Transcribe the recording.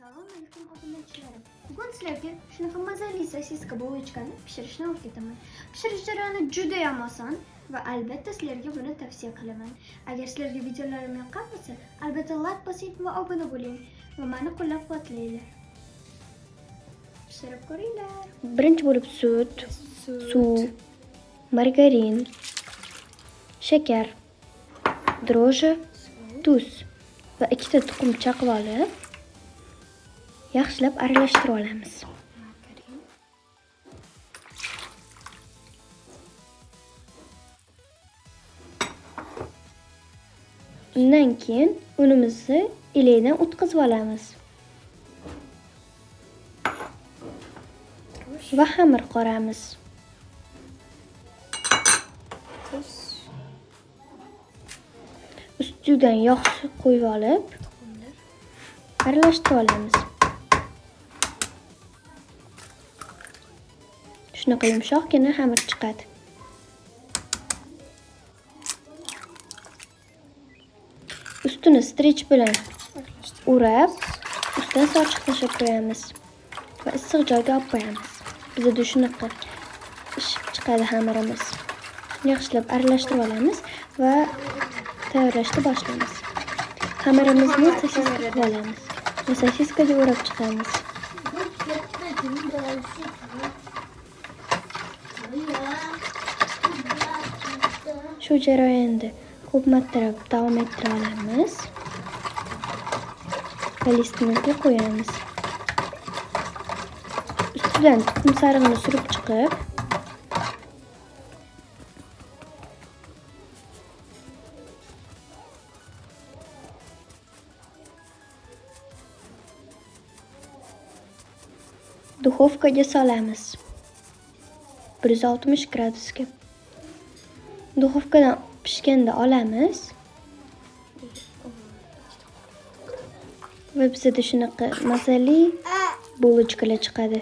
Assalomu alaykum obunachilarim. Bugun sizlarga shunaqa mazali sosiska bulochkani pishirishni o'rgataman. Pishirish jarayoni juda ham oson va albatta sizlarga buni tavsiya qilaman. Agar sizlarga videolarim yoqqan bo'lsa, albatta like bosing va obuna bo'ling va meni qo'llab-quvvatlanglar. Pishirib ko'ringlar. Birinchi bo'lib sut, suv, margarin, shakar, droji, tuz va 2 ta tuxum chaqib olib, yaxshilab aralashtirib olamiz. Undan keyin unimizni elakdan o'tkazib olamiz. Va xamir qoramiz. Ustidan yog' qo'yib olib, aralashtirib olamiz. Shunaqa yumshoqqina xamir chiqadi. Ustini strech bilan o'rab, ustidan sochiq tashlab qo'yamiz va issiq joyga olib qo'yamiz. Bizda shunaqa ishib chiqadi xamirimiz. Yaxshilab aralashtirib olamiz va tayyorlashni boshlaymiz. Xamirimizni sosiska qilib olamiz va sosiskaga o'rab chiqamiz. Shu jarayonda ko'p martalab davom ettira olamiz. Va listimizni qo'yamiz. Ustidan tuxum sarig'ini surib chiqib, duxovkaga solamiz. 160 gradusga. Duxovkadan pishganda olamiz. Va bizda shunaqa mazali bulochkalar chiqadi.